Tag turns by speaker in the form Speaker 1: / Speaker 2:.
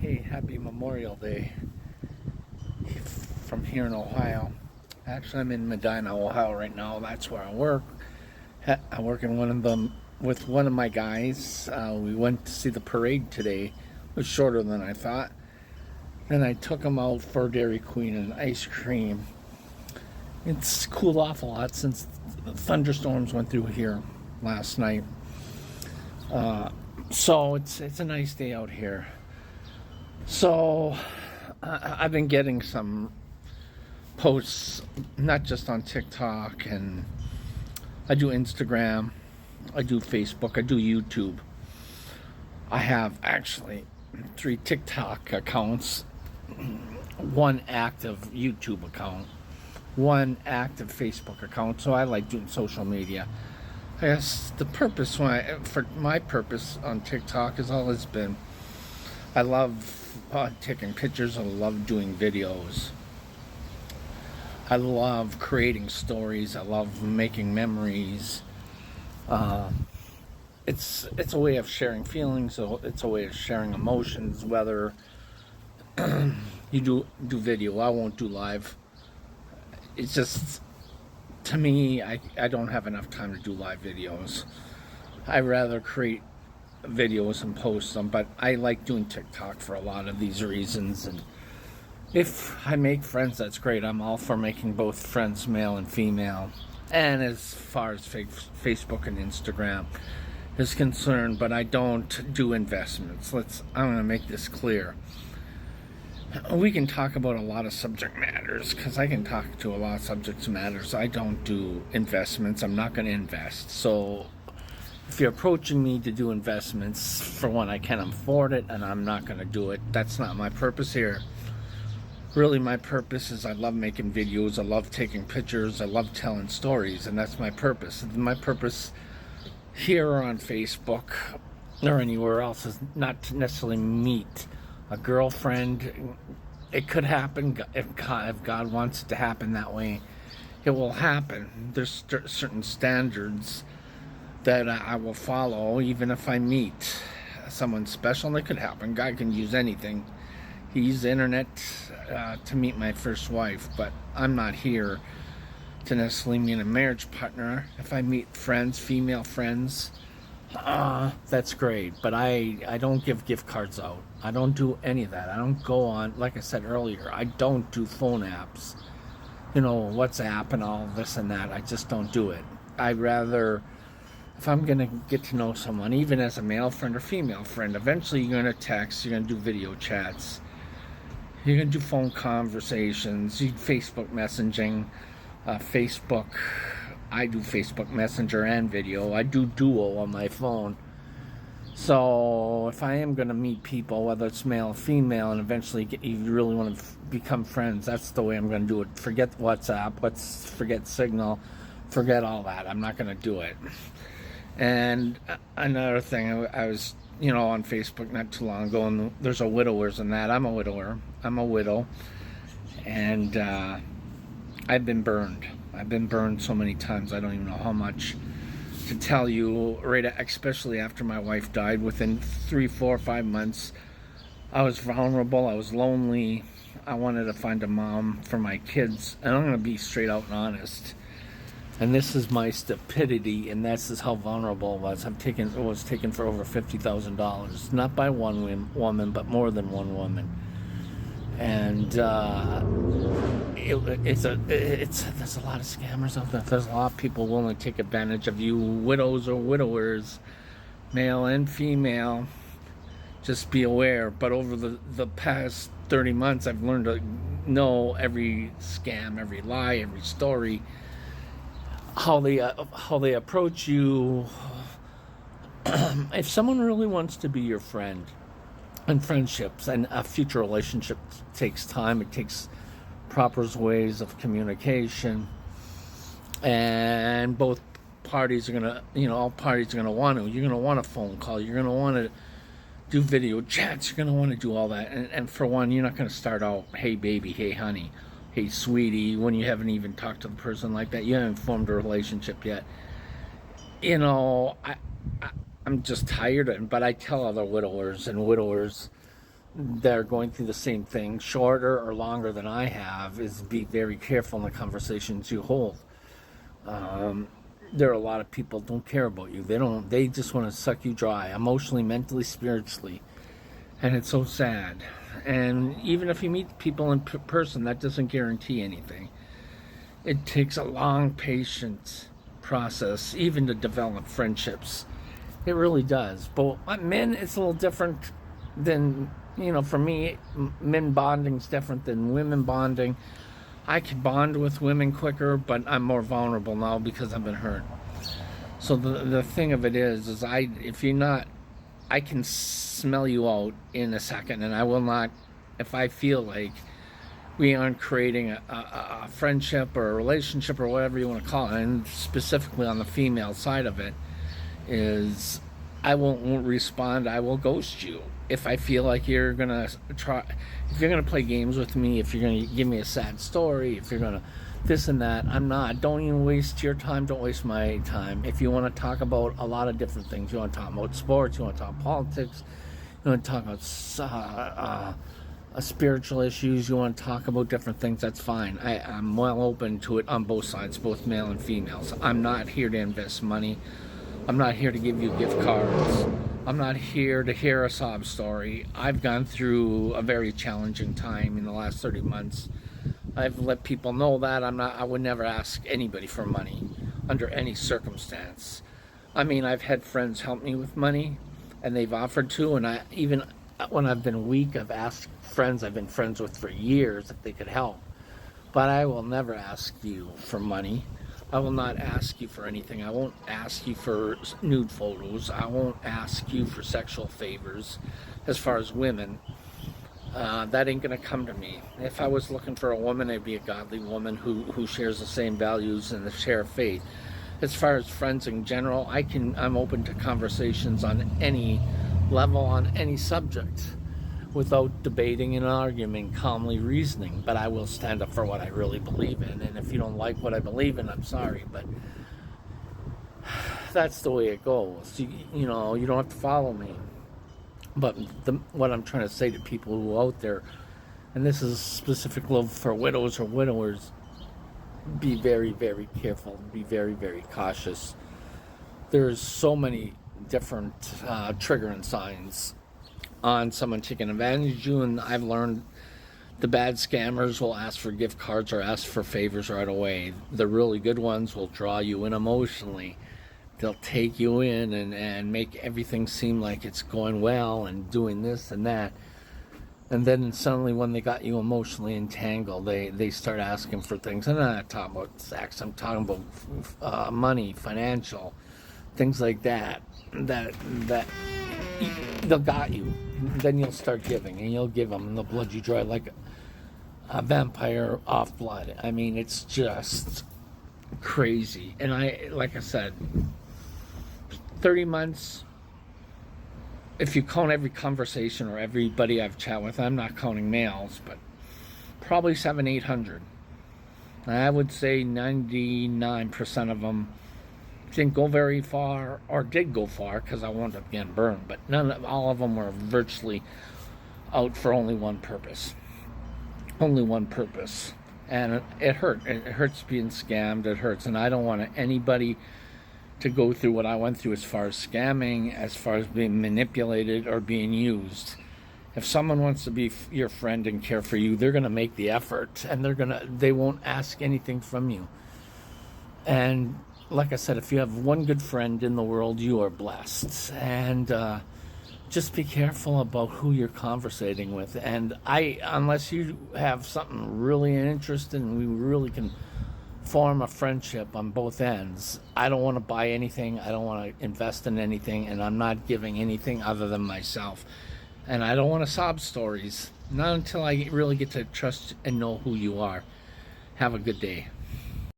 Speaker 1: Hey, happy Memorial Day from here in Ohio. Actually, I'm in Medina, Ohio right now. That's where I work. I work in one of them with one of my guys. We went to see the parade today. It was shorter than I thought. Then I took him out for Dairy Queen and ice cream. It's cooled off a lot since the thunderstorms went through here last night. So it's a nice day out here. So I've been getting some posts, not just on TikTok, and I do Instagram, I do Facebook, I do YouTube. I have actually 3 TikTok accounts, 1 active YouTube account, 1 active Facebook account. So I like doing social media. I guess the purpose for my purpose on TikTok has always been I love taking pictures. I love doing videos. I love creating stories. I love making memories. It's a way of sharing feelings. So it's a way of sharing emotions. Whether you do video, I won't do live. It's just, to me, I don't have enough time to do live videos. I rather create videos and post them, but I like doing TikTok for a lot of these reasons. And if I make friends, that's great. I'm all for making both friends, male and female. And as far as Facebook and Instagram is concerned, but I don't do investments. I'm going to make this clear. We can talk about a lot of subject matters, because I can talk to a lot of subject matters. I don't do investments. I'm not going to invest. So if you're approaching me to do investments, for one, I can't afford it, and I'm not going to do it. That's not my purpose here. Really, my purpose is I love making videos, I love taking pictures, I love telling stories, and that's my purpose. My purpose here or on Facebook or anywhere else is not to necessarily meet a girlfriend. It could happen if God wants it to happen that way. It will happen. There's certain standards that I will follow, even if I meet someone special. And it could happen. God can use anything. He used the internet to meet my first wife, but I'm not here to necessarily meet a marriage partner. If I meet friends, female friends, that's great. But I don't give gift cards out. I don't do any of that. I don't go on, like I said earlier, I don't do phone apps. WhatsApp and all this and that. I just don't do it. I'd rather, if I'm going to get to know someone, even as a male friend or female friend, eventually you're going to text, you're going to do video chats, you're going to do phone conversations, Facebook messaging, Facebook. I do Facebook Messenger and video. I do Duo on my phone. So if I am going to meet people, whether it's male or female, and eventually you really want to become friends, that's the way I'm going to do it. Forget WhatsApp, forget Signal, forget all that. I'm not going to do it. And another thing, I was, on Facebook not too long ago, and there's a widowers and that. I'm a widower. I'm a widow. And I've been burned. I've been burned so many times, I don't even know how much to tell you, right? Especially after my wife died. Within 3, 4, 5 months, I was vulnerable. I was lonely. I wanted to find a mom for my kids. And I'm going to be straight out and honest. And this is my stupidity, and this is how vulnerable I was. It was taken for over $50,000, not by one woman, but more than one woman. And there's a lot of scammers out there. There's a lot of people willing to take advantage of you, widows or widowers, male and female. Just be aware. But over the past 30 months, I've learned to know every scam, every lie, every story, how they approach you. If someone really wants to be your friend, and friendships and a future relationship takes time, it takes proper ways of communication, and both parties are gonna, all parties are gonna want to. You're gonna want a phone call. You're gonna want to do video chats. You're gonna want to do all that. And for one, you're not gonna start out, hey baby, hey honey, hey sweetie, when you haven't even talked to the person like that. You haven't formed a relationship yet. I'm just tired, but I tell other widowers, that are going through the same thing, shorter or longer than I have, is be very careful in the conversations you hold. There are a lot of people don't care about you. They just want to suck you dry, emotionally, mentally, spiritually. And it's so sad. And even if you meet people in person, that doesn't guarantee anything. It takes a long, patient process, even to develop friendships. It really does. But men, it's a little different than, for me, men bonding's different than women bonding. I can bond with women quicker, but I'm more vulnerable now because I've been hurt. So the thing of it is if you're not, I can smell you out in a second, and I will not, if I feel like we aren't creating a friendship or a relationship or whatever you want to call it, and specifically on the female side of it, is I won't respond. I will ghost you. If I feel like you're gonna if you're gonna play games with me, if you're gonna give me a sad story, if you're gonna this and that, I'm not. Don't even waste your time. Don't waste my time. If you want to talk about a lot of different things, you want to talk about sports, you want to talk politics, you want to talk about spiritual issues, you want to talk about different things, that's fine. I'm well open to it on both sides, both male and females. I'm not here to invest money. I'm not here to give you gift cards. I'm not here to hear a sob story. I've gone through a very challenging time in the last 30 months. I've let people know that I would never ask anybody for money under any circumstance. I mean, I've had friends help me with money, and they've offered to, and even when I've been weak, I've asked friends I've been friends with for years if they could help. But I will never ask you for money. I will not ask you for anything. I won't ask you for nude photos. I won't ask you for sexual favors. As far as women, that ain't gonna come to me. If I was looking for a woman, it'd be a godly woman who shares the same values and the share faith. As far as friends in general, I'm open to conversations on any level, on any subject, without debating and arguing, calmly reasoning. But I will stand up for what I really believe in. And if you don't like what I believe in, I'm sorry, but that's the way it goes. You don't have to follow me. But what I'm trying to say to people who are out there, and this is specific love for widows or widowers, be very, very careful. Be very, very cautious. There's so many different triggering signs on someone taking advantage of you, and I've learned the bad scammers will ask for gift cards or ask for favors right away. The really good ones will draw you in emotionally. They'll take you in and make everything seem like it's going well and doing this and that. And then suddenly when they got you emotionally entangled, they start asking for things. And I'm not talking about sex, I'm talking about money, financial, things like that. That they'll got you. Then you'll start giving, and you'll give them, and they'll blood you dry like a vampire off blood. I mean, it's just crazy. And like I said, 30 months, if you count every conversation or everybody I've chat with, I'm not counting males, but probably 800. I would say 99% of them didn't go very far, or did go far, because I wound up getting burned, but all of them were virtually out for only one purpose. Only one purpose. And it hurt. It hurts being scammed. It hurts. And I don't want anybody to go through what I went through as far as scamming, as far as being manipulated or being used. If someone wants to be your friend and care for you, they're going to make the effort, and they won't ask anything from you. And like I said, if you have one good friend in the world, you are blessed. And just be careful about who you're conversating with. And unless you have something really interesting and we really can form a friendship on both ends, I don't want to buy anything. I don't want to invest in anything. And I'm not giving anything other than myself. And I don't want to sob stories. Not until I really get to trust and know who you are. Have a good day.